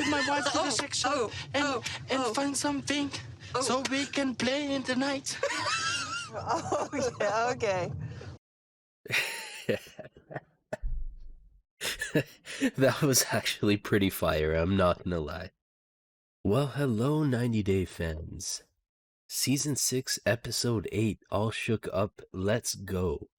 my wife to the sex shop and find something so we can play in the night. Oh, yeah, okay. That was actually pretty fire, I'm not gonna lie. Well, hello 90 Day fans. Season 6, Episode 8, All Shook Up, Let's Go.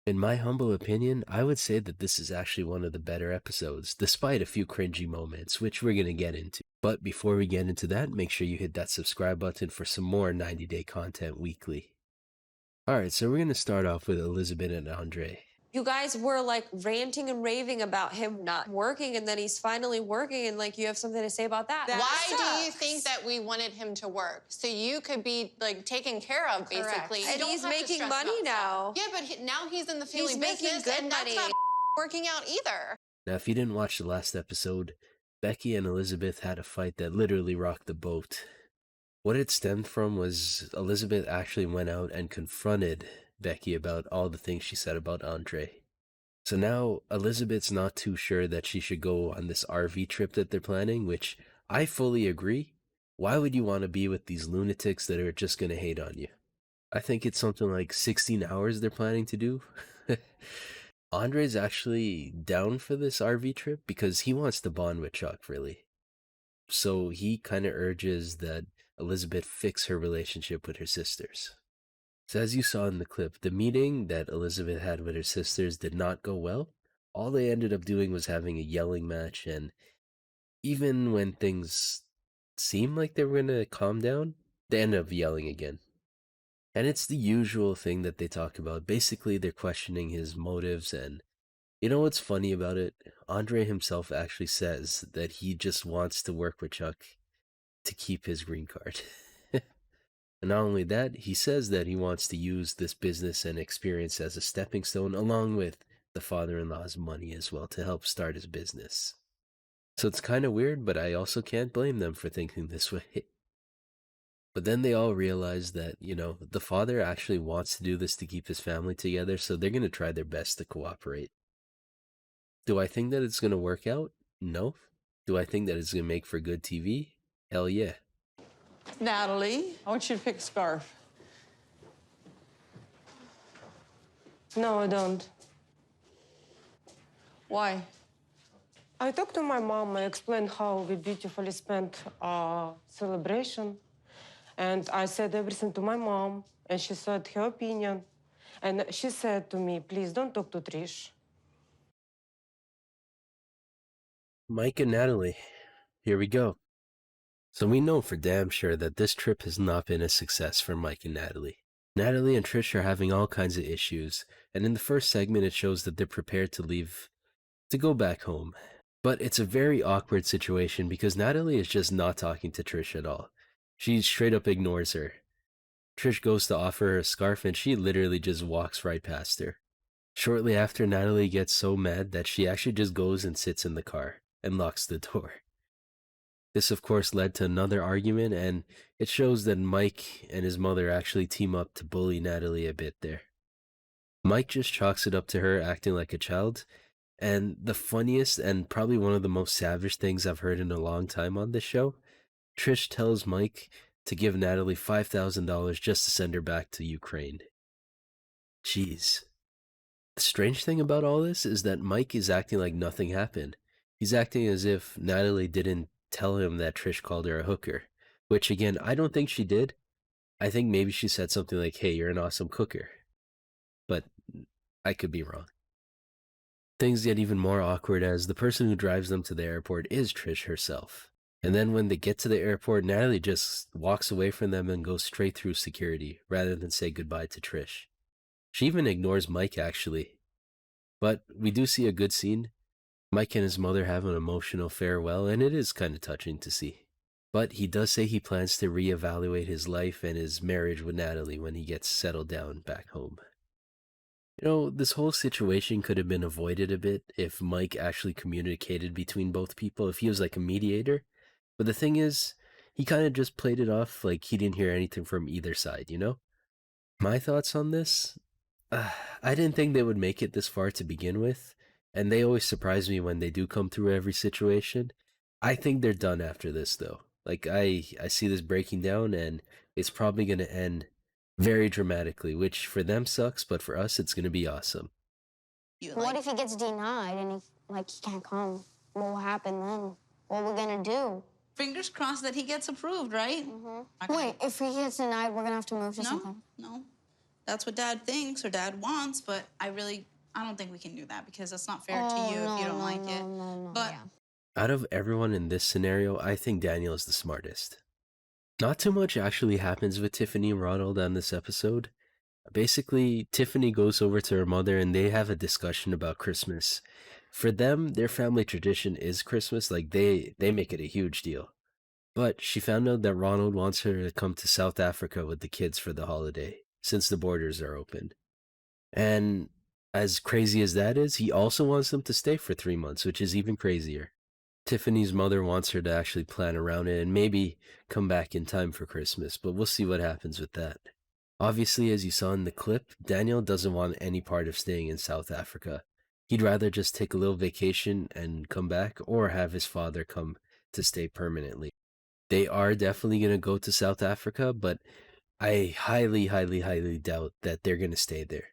In my humble opinion, I would say that this is actually one of the better episodes, despite a few cringy moments, which we're gonna get into. But before we get into that, make sure you hit that subscribe button for some more 90 Day content weekly. Alright, so we're gonna start off with Elizabeth and Andre. You guys were like ranting and raving about him not working, and then he's finally working, and like you have something to say about that. Why do you think that we wanted him to work? So you could be like taken care of, basically. And he's making money now. Yeah, but now he's in the family He's making business, good and money. that's not working out either. Now, if you didn't watch the last episode, Becky and Elizabeth had a fight that literally rocked the boat. What it stemmed from was Elizabeth actually went out and confronted Becky about all the things she said about Andre. So now Elizabeth's not too sure that she should go on this RV trip that they're planning, which I fully agree. Why would you want to be with these lunatics that are just going to hate on you? I think it's something like 16 hours they're planning to do. Andre's actually down for this RV trip because he wants to bond with Chuck, really. So he kind of urges that Elizabeth fix her relationship with her sisters. So as you saw in the clip, the meeting that Elizabeth had with her sisters did not go well. All they ended up doing was having a yelling match, and even when things seemed like they were going to calm down, they ended up yelling again. And it's the usual thing that they talk about. Basically, they're questioning his motives, and you know what's funny about it? Andre himself actually says that he just wants to work with Chuck to keep his green card. And not only that, he says that he wants to use this business and experience as a stepping stone, along with the father-in-law's money as well, to help start his business. So it's kind of weird, but I also can't blame them for thinking this way. But then they all realize that, you know, the father actually wants to do this to keep his family together, so they're going to try their best to cooperate. Do I think that it's going to work out? No. Do I think that it's going to make for good TV? Hell yeah. Natalie, I want you to pick a scarf. No, I don't. Why? I talked to my mom. I explained how we beautifully spent our celebration. And I said everything to my mom, and she said her opinion. And she said to me, please don't talk to Trish. Mike and Natalie, here we go. So we know for damn sure that this trip has not been a success for Mike and Natalie. Natalie and Trish are having all kinds of issues, and in the first segment it shows that they're prepared to leave, to go back home. But it's a very awkward situation because Natalie is just not talking to Trish at all. She straight up ignores her. Trish goes to offer her a scarf and she literally just walks right past her. Shortly after, Natalie gets so mad that she actually just goes and sits in the car and locks the door. This, of course, led to another argument, and it shows that Mike and his mother actually team up to bully Natalie a bit there. Mike just chalks it up to her acting like a child, and the funniest and probably one of the most savage things I've heard in a long time on this show, Trish tells Mike to give Natalie $5,000 just to send her back to Ukraine. Jeez. The strange thing about all this is that Mike is acting like nothing happened. He's acting as if Natalie didn't tell him that Trish called her a hooker, which again, I don't think she did. I think maybe she said something like, hey, you're an awesome cooker. But I could be wrong. Things get even more awkward as the person who drives them to the airport is Trish herself. And then when they get to the airport, Natalie just walks away from them and goes straight through security rather than say goodbye to Trish. She even ignores Mike, actually. But we do see a good scene. Mike and his mother have an emotional farewell, and it is kind of touching to see. But he does say he plans to reevaluate his life and his marriage with Natalie when he gets settled down back home. You know, this whole situation could have been avoided a bit if Mike actually communicated between both people, if he was like a mediator. But the thing is, he kind of just played it off like he didn't hear anything from either side, you know? My thoughts on this? I didn't think they would make it this far to begin with, and they always surprise me when they do come through every situation. I think they're done after this, though. Like, I see this breaking down, and it's probably going to end very dramatically, which for them sucks, but for us, it's going to be awesome. What if he gets denied and he can't come? What will happen then? What are we gonna do? Fingers crossed that he gets approved, right? Wait, if he gets denied, we're gonna have to move to something. No. That's what Dad thinks or Dad wants, but I don't think we can do that because that's not fair to you if you don't like it. But Out of everyone in this scenario, I think Daniel is the smartest. Not too much actually happens with Tiffany and Ronald on this episode. Basically, Tiffany goes over to her mother and they have a discussion about Christmas. For them, their family tradition is Christmas, like they make it a huge deal. But she found out that Ronald wants her to come to South Africa with the kids for the holiday, since the borders are open. And as crazy as that is, he also wants them to stay for 3 months, which is even crazier. Tiffany's mother wants her to actually plan around it and maybe come back in time for Christmas, but we'll see what happens with that. Obviously, as you saw in the clip, Daniel doesn't want any part of staying in South Africa. He'd rather just take a little vacation and come back, or have his father come to stay permanently. They are definitely going to go to South Africa, but I highly, highly, highly doubt that they're going to stay there.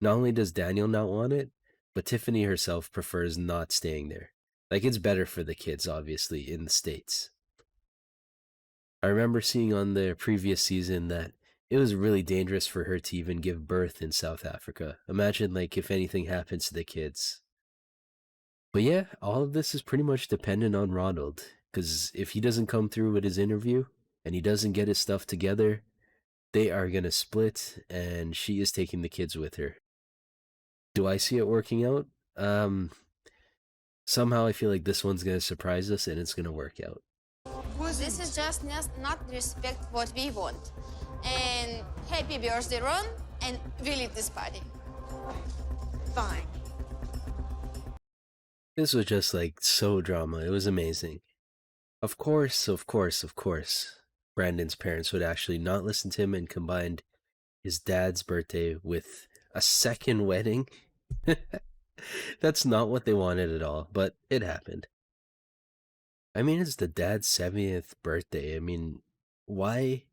Not only does Daniel not want it, but Tiffany herself prefers not staying there. Like, it's better for the kids, obviously, in the States. I remember seeing on the previous season that it was really dangerous for her to even give birth in South Africa. Imagine, like, if anything happens to the kids. But yeah, all of this is pretty much dependent on Ronald, because if he doesn't come through with his interview, and he doesn't get his stuff together, they are going to split, and she is taking the kids with her. Do I see it working out? Somehow I feel like this one's going to surprise us, and it's going to work out. This is just not respect what we want. And happy birthday, Ron, and we leave this party. Fine. This was just like so drama. It was amazing. Of course, Brandon's parents would actually not listen to him and combined his dad's birthday with a second wedding. That's not what they wanted at all, but it happened. I mean, it's the dad's 70th birthday. I mean, why?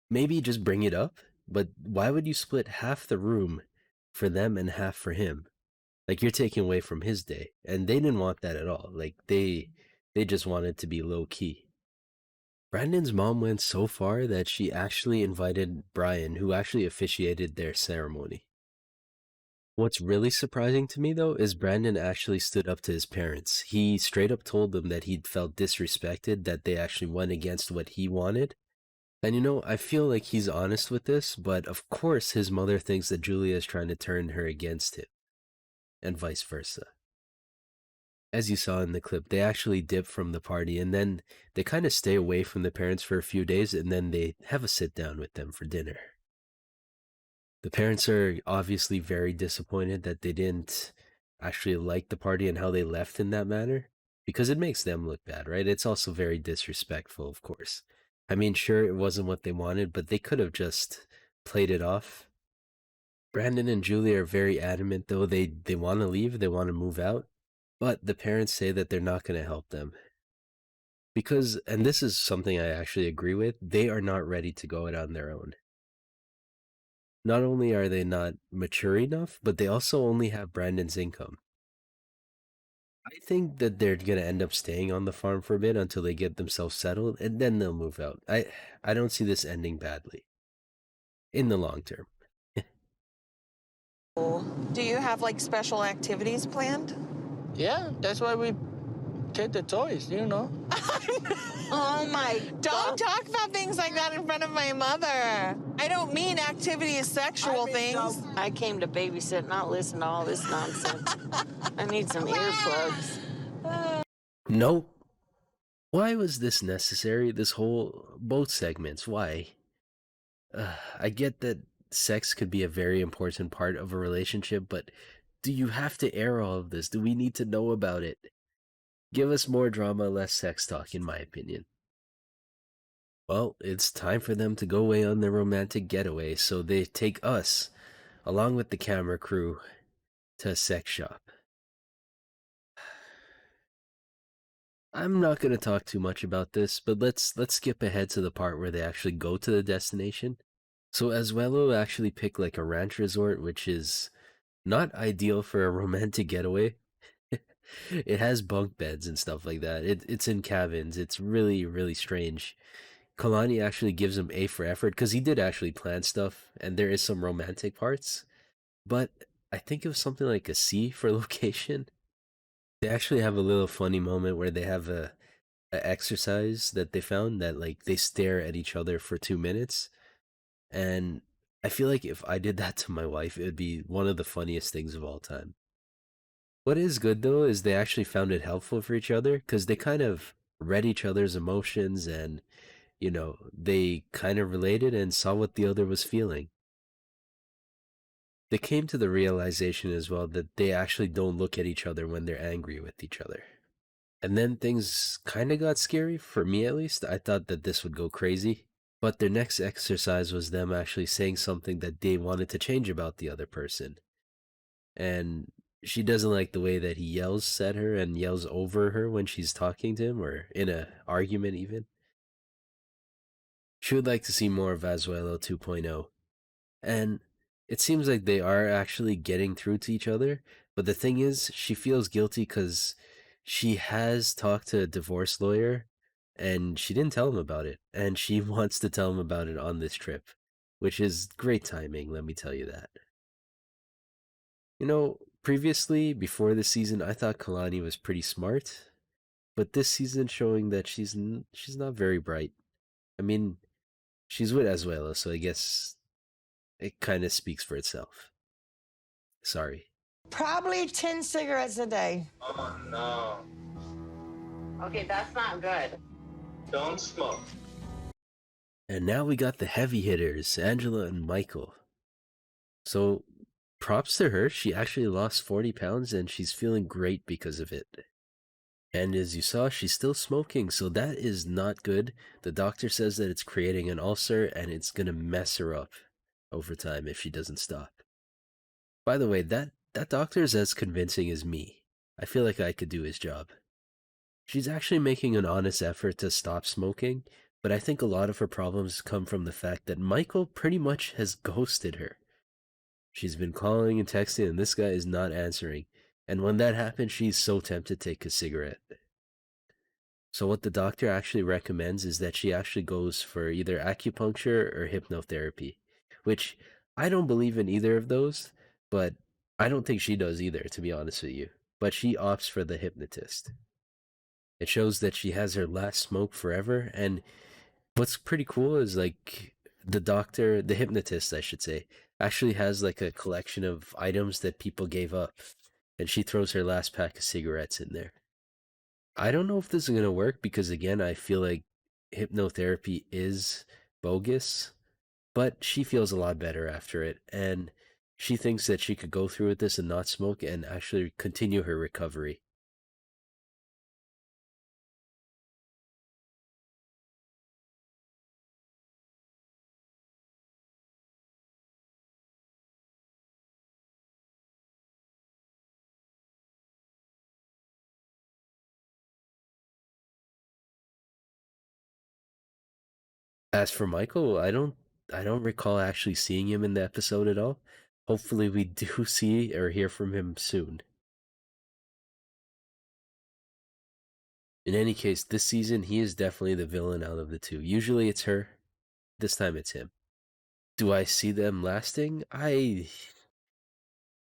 Maybe just bring it up, but why would you split half the room for them and half for him? Like, you're taking away from his day, and they didn't want that at all. Like, they just wanted to be low key. Brandon's mom went so far that she actually invited Brian, who actually officiated their ceremony. What's really surprising to me, though, is Brandon actually stood up to his parents. He straight up told them that he'd felt disrespected, that they actually went against what he wanted. And you know, I feel like he's honest with this, but of course his mother thinks that Julia is trying to turn her against him, and vice versa. As you saw in the clip, they actually dip from the party, and then they kind of stay away from the parents for a few days, and then they have a sit down with them for dinner. The parents are obviously very disappointed that they didn't actually like the party and how they left in that manner, because it makes them look bad, right? It's also very disrespectful, of course. I mean, sure, it wasn't what they wanted, but they could have just played it off. Brandon and Julia are very adamant, though. They want to leave, they want to move out, but the parents say that they're not going to help them. Because, and this is something I actually agree with, they are not ready to go it on their own. Not only are they not mature enough, but they also only have Brandon's income. I think that they're going to end up staying on the farm for a bit until they get themselves settled, and then they'll move out. I don't see this ending badly in the long term. Do you have like special activities planned? Yeah, that's why we take the toys, you know. Oh my! Don't talk about things like that in front of my mother. I don't mean activities, sexual things. I came to babysit, not listen to all this nonsense. I need some earplugs. Nope. Why was this necessary? Both segments, why? I get that sex could be a very important part of a relationship, but do you have to air all of this? Do we need to know about it? Give us more drama, less sex talk, in my opinion. Well, it's time for them to go away on their romantic getaway, so they take us, along with the camera crew, to a sex shop. I'm not going to talk too much about this, but let's skip ahead to the part where they actually go to the destination. So Asuelu actually picked like a ranch resort, which is not ideal for a romantic getaway. It has bunk beds and stuff like that. It's in cabins. It's really, really strange. Kalani actually gives him A for effort because he did actually plan stuff, and there is some romantic parts. But I think it was something like a C for location. They actually have a little funny moment where they have a exercise that they found that like they stare at each other for 2 minutes, and I feel like if I did that to my wife, it would be one of the funniest things of all time. What is good though is they actually found it helpful for each other because they kind of read each other's emotions and they kind of related and saw what the other was feeling. They came to the realization as well that they actually don't look at each other when they're angry with each other. And then things kind of got scary, for me at least. I thought that this would go crazy. But their next exercise was them actually saying something that they wanted to change about the other person. And she doesn't like the way that he yells at her and yells over her when she's talking to him or in an argument even. She would like to see more of Asuelo 2.0. And it seems like they are actually getting through to each other. But the thing is, she feels guilty because she has talked to a divorce lawyer and she didn't tell him about it. And she wants to tell him about it on this trip, which is great timing, let me tell you that. Previously, before this season, I thought Kalani was pretty smart. But this season showing that she's not very bright. I mean, she's with Asuelo, so I guess it kind of speaks for itself. Sorry. Probably 10 cigarettes a day. Oh, no. Okay, that's not good. Don't smoke. And now we got the heavy hitters, Angela and Michael. So, props to her. She actually lost 40 pounds and she's feeling great because of it. And as you saw, she's still smoking, so that is not good. The doctor says that it's creating an ulcer and it's going to mess her up over time if she doesn't stop. By the way, that doctor is as convincing as me. I feel like I could do his job. She's actually making an honest effort to stop smoking, but I think a lot of her problems come from the fact that Michael pretty much has ghosted her. She's been calling and texting, and this guy is not answering. And when that happens, she's so tempted to take a cigarette. So what the doctor actually recommends is that she actually goes for either acupuncture or hypnotherapy, which I don't believe in either of those, but I don't think she does either, to be honest with you. But she opts for the hypnotist. It shows that she has her last smoke forever, and what's pretty cool is like the hypnotist, I should say, actually has like a collection of items that people gave up, and she throws her last pack of cigarettes in there. I don't know if this is going to work because, again, I feel like hypnotherapy is bogus, but she feels a lot better after it, and she thinks that she could go through with this and not smoke and actually continue her recovery. As for Michael, I don't recall actually seeing him in the episode at all. Hopefully we do see or hear from him soon. In any case, this season he is definitely the villain out of the two. Usually it's her. This time it's him. Do I see them lasting? I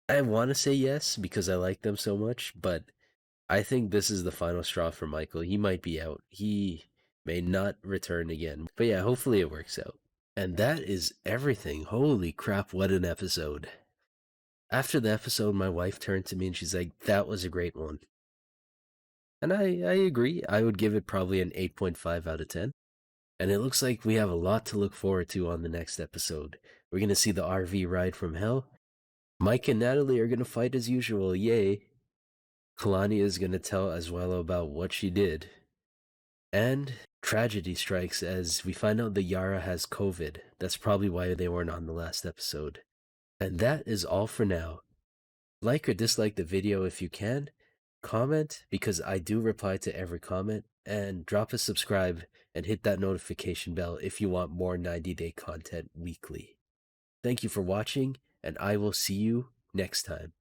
want to say yes because I like them so much, but I think this is the final straw for Michael. He might be out. He may not return again. But yeah, hopefully it works out. And that is everything. Holy crap, what an episode. After the episode, my wife turned to me and she's like, that was a great one. And I agree. I would give it probably an 8.5 out of 10. And it looks like we have a lot to look forward to on the next episode. We're going to see the RV ride from hell. Mike and Natalie are going to fight as usual. Yay. Kalani is going to tell Asuelu about what she did. And tragedy strikes as we find out that Yara has COVID. That's probably why they weren't on the last episode. And that is all for now. Like or dislike the video if you can. comment, because I do reply to every comment, and drop a subscribe and hit that notification bell if you want more 90-day content weekly. Thank you for watching, and I will see you next time.